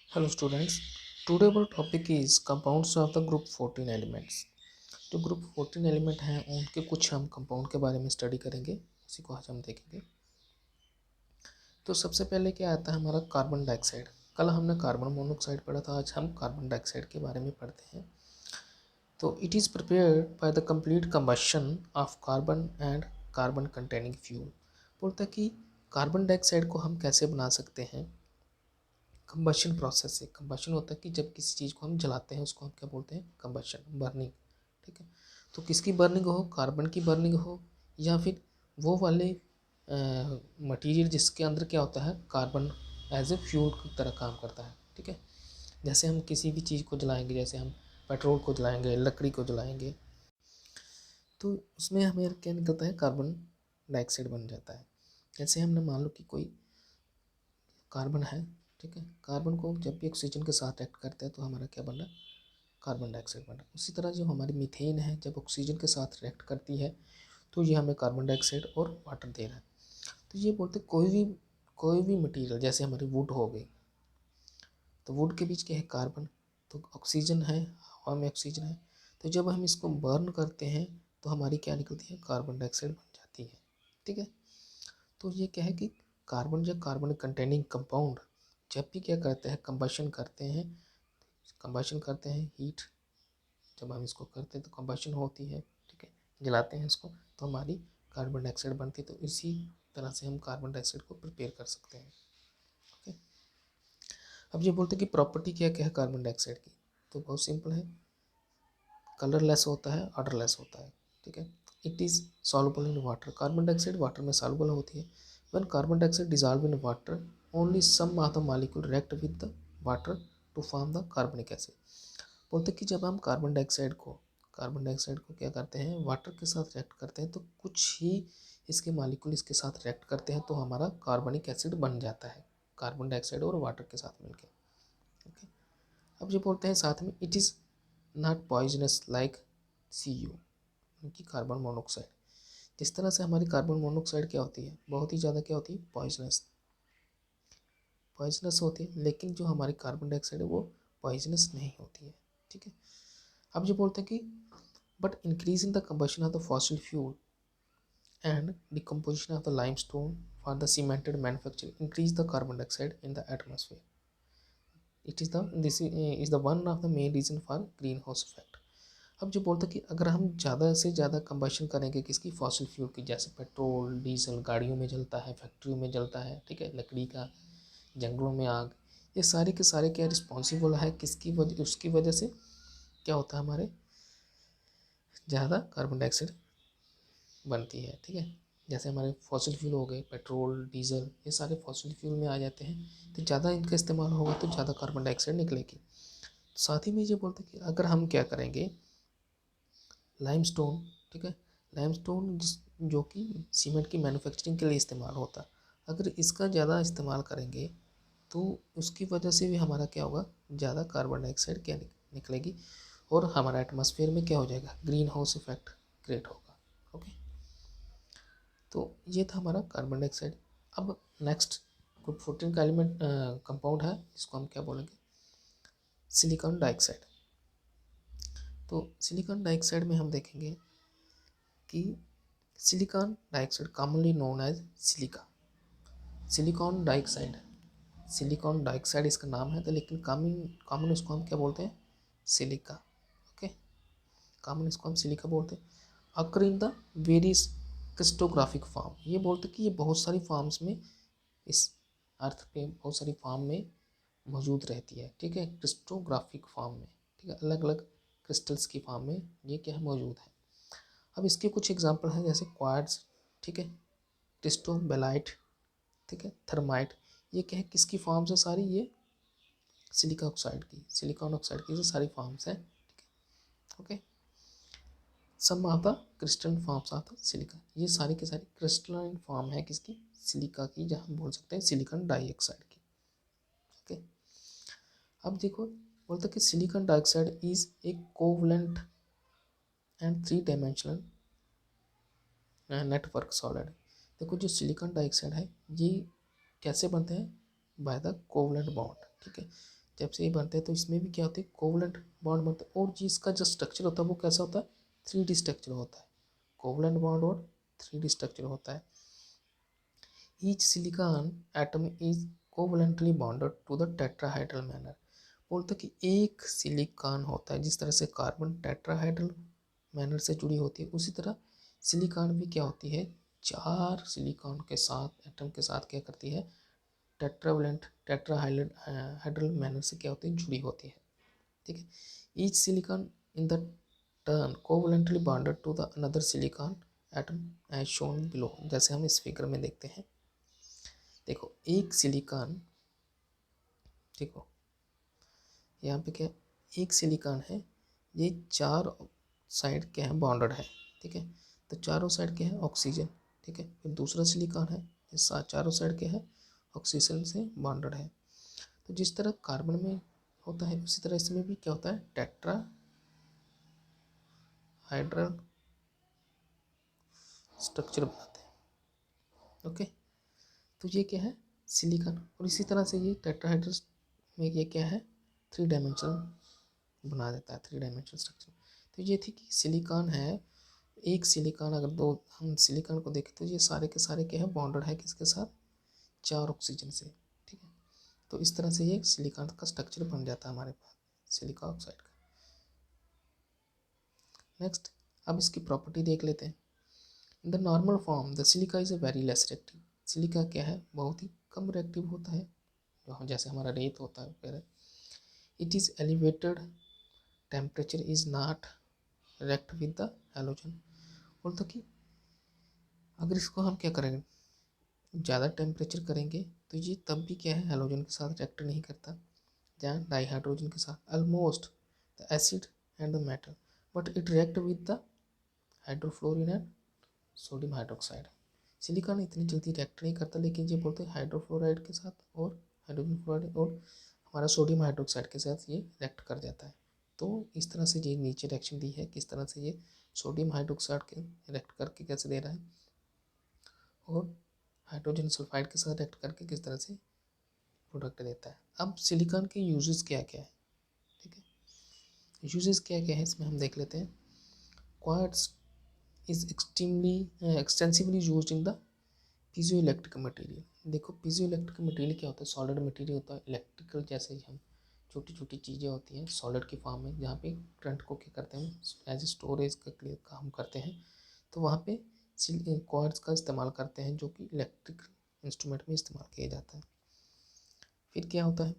Hello students, today our topic is compounds of the group 14 elements। जो group 14 element हैं उनके कुछ हम कंपाउंड के बारे में स्टडी करेंगे, उसी को आज हम देखेंगे। तो सबसे पहले क्या आता है हमारा कार्बन डाइऑक्साइड। कल हमने कार्बन मोनोऑक्साइड पढ़ा था, आज हम कार्बन डाइऑक्साइड के बारे में पढ़ते हैं। तो it is prepared by the complete combustion of carbon and carbon containing fuel. बोलता है कि कार्बन डाइऑक्साइड को हम कैसे बना सकते हैं। कंबशन प्रोसेस से। कंबशन होता है कि जब किसी चीज़ को हम जलाते हैं उसको हम क्या बोलते हैं, कंबशन, बर्निंग। ठीक है, तो किसकी बर्निंग हो, कार्बन की बर्निंग हो या फिर वो वाले मटेरियल जिसके अंदर क्या होता है, कार्बन एज ए फ्यूल की तरह काम करता है। ठीक है, जैसे हम किसी भी चीज़ को जलाएंगे, जैसे हम पेट्रोल को जलाएंगे, लकड़ी को जलाएंगे, तो उसमें हमें क्या निकलता है, कार्बन डाइऑक्साइड बन जाता है। जैसे हमने मान लो कि कोई कार्बन है, ठीक है, कार्बन को जब भी ऑक्सीजन के साथ एक्ट करता है तो हमारा क्या बन रहा है, कार्बन डाइऑक्साइड बन रहा है। उसी तरह जो हमारी मीथेन है, जब ऑक्सीजन के साथ रिएक्ट करती है तो ये हमें कार्बन डाइऑक्साइड और वाटर दे रहा है। तो ये बोलते कोई भी मटेरियल, जैसे हमारी वुड हो गई, तो वुड के बीच क्या है, कार्बन, तो ऑक्सीजन है, हवा में ऑक्सीजन है, तो जब हम इसको बर्न करते हैं तो हमारी क्या निकलती है, कार्बन डाइऑक्साइड बन जाती है। ठीक है, तो ये क्या है कि कार्बन या कार्बन कंटेनिंग कंपाउंड जब भी क्या करते हैं, कंबशन करते हैं हीट, जब हम इसको करते हैं तो कंबशन होती है। ठीक है, जलाते हैं इसको तो हमारी कार्बन डाइऑक्साइड बनती है। तो इसी तरह से हम कार्बन डाइऑक्साइड को प्रिपेयर कर सकते हैं। ओके, अब ये बोलते हैं कि प्रॉपर्टी क्या क्या है कार्बन डाइऑक्साइड की, तो बहुत सिंपल है, कलरलेस होता है, ऑर्डरलेस होता है। ठीक है, it is soluble in water. Carbon dioxide water में सॉल्युबल होती है। When carbon dioxide dissolve in water, only some of the molecule react with the water to form the carbonic acid. बोलते कि जब हम कार्बन डाइऑक्साइड को क्या करते हैं, वाटर के साथ रिएक्ट करते हैं, तो कुछ ही इसके मॉलिक्यूल इसके साथ रिएक्ट करते हैं तो हमारा कार्बनिक एसिड बन जाता है, कार्बन डाइऑक्साइड और वाटर के साथ मिलकर। ओके, अब ये बोलते हैं साथ में it is not poisonous like CO, कि कार्बन मोनोऑक्साइड। जिस तरह से हमारी कार्बन मोनोऑक्साइड क्या होती है, बहुत ही ज़्यादा क्या होती है, पॉइजनस होती है, लेकिन जो हमारी कार्बन डाइऑक्साइड है वो पॉइजनस नहीं होती है। ठीक है, अब जो बोलते हैं कि but increase in the combustion of the fossil fuel and decomposition of the limestone for the cemented manufacture increase the carbon dioxide in the atmosphere. This is the one of the main reason for green house effect. अब जो बोलते हैं कि अगर हम ज़्यादा से ज़्यादा कंबशन करेंगे किसकी, फॉसिल फ्यूल की, जैसे पेट्रोल डीजल गाड़ियों में जलता है, फैक्ट्रियों में जलता है, ठीक है, लकड़ी का, जंगलों में आग, ये सारे के सारे क्या रिस्पॉन्सिबल है, किसकी वजह, उसकी वजह से क्या होता है, हमारे ज़्यादा कार्बन डाइऑक्साइड बनती है। ठीक है, जैसे हमारे फॉसिल फ्यूल हो गए, पेट्रोल डीजल, ये सारे फॉसिल फ्यूल में आ जाते हैं, तो ज़्यादा इनका इस्तेमाल होगा तो ज़्यादा कार्बन डाइऑक्साइड निकलेगी। साथ ही में ये बोलते हैं कि अगर हम क्या करेंगे, लाइमस्टोन, ठीक है, लाइमस्टोन जो कि सीमेंट की मैन्युफैक्चरिंग के लिए इस्तेमाल होता है, अगर इसका ज़्यादा इस्तेमाल करेंगे तो उसकी वजह से भी हमारा क्या होगा, ज़्यादा कार्बन डाइऑक्साइड क्या निकलेगी और हमारा एटमॉस्फेयर में क्या हो जाएगा, ग्रीन हाउस इफेक्ट क्रिएट होगा। ओके, तो ये था हमारा कार्बन डाइऑक्साइड। अब नेक्स्ट ग्रुप 14 का एलिमेंट कंपाउंड है, इसको हम क्या बोलेंगे, सिलिकॉन डाइऑक्साइड। तो सिलिकॉन डाइऑक्साइड में हम देखेंगे कि silicon dioxide commonly known as silica, silicon dioxide, silicon dioxide इसका नाम है, तो लेकिन कॉमन इसको हम क्या बोलते हैं, सिलिका। ओके, कॉमन इसको हम सिलिका बोलते हैं। अकर इन द वेरियस क्रिस्टोग्राफिक फॉर्म, ये बोलते कि ये बहुत सारी फॉर्म्स में, इस अर्थ पे बहुत सारी फॉर्म में मौजूद रहती है। ठीक है, क्रिस्टोग्राफिक फॉर्म में, ठीक है, अलग अलग क्रिस्टल्स की फॉर्म में ये क्या है, मौजूद है। अब इसके कुछ एग्जांपल हैं, जैसे क्वार्ट्ज, ठीक है, क्रिस्टोबेलाइट, ठीक है, थर्माइट, ये क्या है, किसकी फॉर्म्स है सारी, ये सिलिका ऑक्साइड की, सिलिकॉन ऑक्साइड की, ये सारी फॉर्म्स हैं। ठीक है, okay, some of the crystal forms of the silica, ये सारी की सारी क्रिस्टलाइन फॉर्म है किसकी, सिलिका की, जहाँ हम बोल सकते हैं सिलिकॉन डाइऑक्साइड की। ओके, अब देखो, बोलते कि silicon dioxide is a covalent and 3 dimensional network solid. देखो जो सिलिकॉन डाइऑक्साइड है ये कैसे बनते हैं, बाय द कोवलेंट बॉन्ड। ठीक है, जब से ये बनते हैं तो इसमें भी क्या होता है, कोवलेंट बॉन्ड बनता है, और जिसका जो स्ट्रक्चर होता है वो कैसा होता है, 3D स्ट्रक्चर होता है। कोवलेंट बॉन्ड और 3D स्ट्रक्चर होता है। Each silicon atom is covalently bonded to the tetrahedral manner. बोलते कि एक सिलिकॉन होता है, जिस तरह से कार्बन टेट्राहाइड्रल मैनर से जुड़ी होती है, उसी तरह सिलिकॉन भी क्या होती है, 4 सिलिकॉन के साथ, एटम के साथ क्या करती है, टेट्राहाइड्रल मैनर से क्या होती है, जुड़ी होती है। ठीक है। Each silicon in the turn covalently bonded to the another silicon atom as shown below. जैसे हम इस फिगर में देखते हैं, देखो एक सिलिकॉन, देखो यहाँ पे क्या, एक सिलिकॉन है, ये 4 साइड क्या है, बॉन्डेड है। ठीक है, तो चारों साइड क्या है, ऑक्सीजन। ठीक है, फिर दूसरा सिलिकॉन है, ये चारों साइड क्या है, ऑक्सीजन से बॉन्डेड है। तो जिस तरह कार्बन में होता है उसी तरह इसमें भी क्या होता है, टेट्राहाइड्रल स्ट्रक्चर बनाते हैं। ओके, तो ये क्या है, सिलिकॉन, और इसी तरह से ये टेट्राहाइड्रल में ये क्या है, 3 डायमेंशनल बना देता है, 3 डायमेंशनल स्ट्रक्चर। तो ये थी कि सिलिकॉन है, एक सिलिकॉन, अगर दो हम सिलिकॉन को देखें तो ये सारे के सारे क्या है, बॉन्डेड है किसके साथ, 4 ऑक्सीजन से। ठीक है, तो इस तरह से ये सिलिकॉन का स्ट्रक्चर बन जाता है हमारे पास, सिलिका ऑक्साइड का। नेक्स्ट, अब इसकी प्रॉपर्टी देख लेते हैं। In the normal form the silica is a very less reactive. Silica क्या है, बहुत ही कम रिएक्टिव होता है, जैसे हमारा रेत होता है वगैरह। It is elevated temperature is not react with the halogen. बोलता कि अगर इसको हम क्या करेंगे, ज़्यादा टेम्परेचर करेंगे तो ये तब भी क्या है, हैलोजन के साथ रिएक्ट नहीं करता, जहाँ डाईहाइड्रोजन के साथ almost the acid and the metal, but it react with the hydrofluoric and sodium hydroxide. Silicon इतनी जल्दी रिएक्ट नहीं करता, लेकिन ये बोलते हैं हाइड्रोफ्लोराइड के साथ और हाइड्रोजन फ्लोराइड और हमारा सोडियम हाइड्रोक्साइड के साथ ये रिएक्ट कर जाता है। तो इस तरह से ये नीचे रिएक्शन दी है, किस तरह से ये सोडियम हाइड्रोक्साइड के रिएक्ट करके कैसे दे रहा है, और हाइड्रोजन सल्फाइड के साथ रिएक्ट करके किस तरह से प्रोडक्ट देता है। अब सिलिकॉन के यूजेस क्या क्या है, ठीक है, यूजेस क्या क्या है इसमें हम देख लेते हैं। Quartz is extensively used in the piezo electric material. देखो पीजो इलेक्ट्रिक मटेरियल क्या होता है, सॉलिड मटेरियल होता है, इलेक्ट्रिकल जैसे ही हम छोटी छोटी चीज़ें होती हैं सॉलिड की फॉर्म में, जहाँ पे करंट को क्या करते हैं, एज ए स्टोरेज का काम करते हैं, तो वहाँ पे क्वार्ट्ज का इस्तेमाल करते हैं, जो कि इलेक्ट्रिक इंस्ट्रूमेंट में इस्तेमाल किया जाता है। फिर क्या होता है,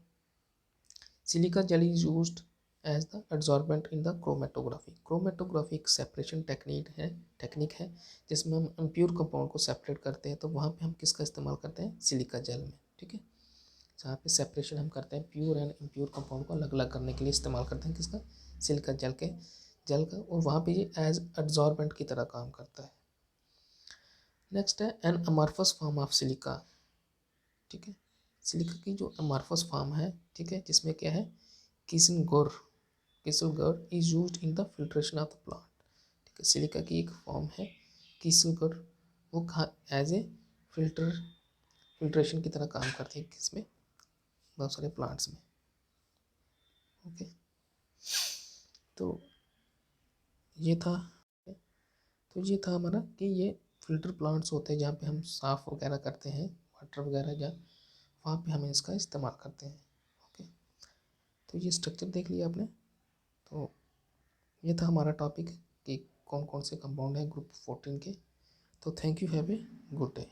silica gel is used as the adsorbent in the chromatography. Chromatography एक सेपरेशन टेक्निक है जिसमें हम इम्प्योर कंपाउंड को सेपरेट करते हैं, तो वहाँ पे हम किसका इस्तेमाल करते हैं, सिलिका जेल में। ठीक है, जहाँ पे सेपरेशन हम करते हैं प्योर एंड इम्प्योर कंपाउंड को अलग अलग करने के लिए इस्तेमाल करते हैं किसका, सिलिका जेल का, और वहाँ पे ये एज एड्जॉर्बेंट की तरह काम करता है। नेक्स्ट है an amorphous form of silica. ठीक है, सिलिका की जो अमॉर्फस फॉर्म है, ठीक है, जिसमें क्या है, kieselguhr is used in the filtration of the plant. ठीक है, सिलिका की एक फॉर्म है किसलगोर, वो कहाँ एज ए फिल्ट्रेशन की तरह काम करती है, किसमें, बहुत सारे प्लांट्स में। ओके, तो ये था हमारा कि ये फिल्टर प्लांट्स होते हैं जहाँ पे हम साफ़ वगैरह करते हैं, वाटर वगैरह जहाँ, वहाँ पे हम इसका इस्तेमाल करते हैं। ओके, तो ये स्ट्रक्चर देख लिया आपने। तो ये था हमारा टॉपिक कि कौन कौन से कंपाउंड हैं ग्रुप 14 के। तो thank you, have a good day.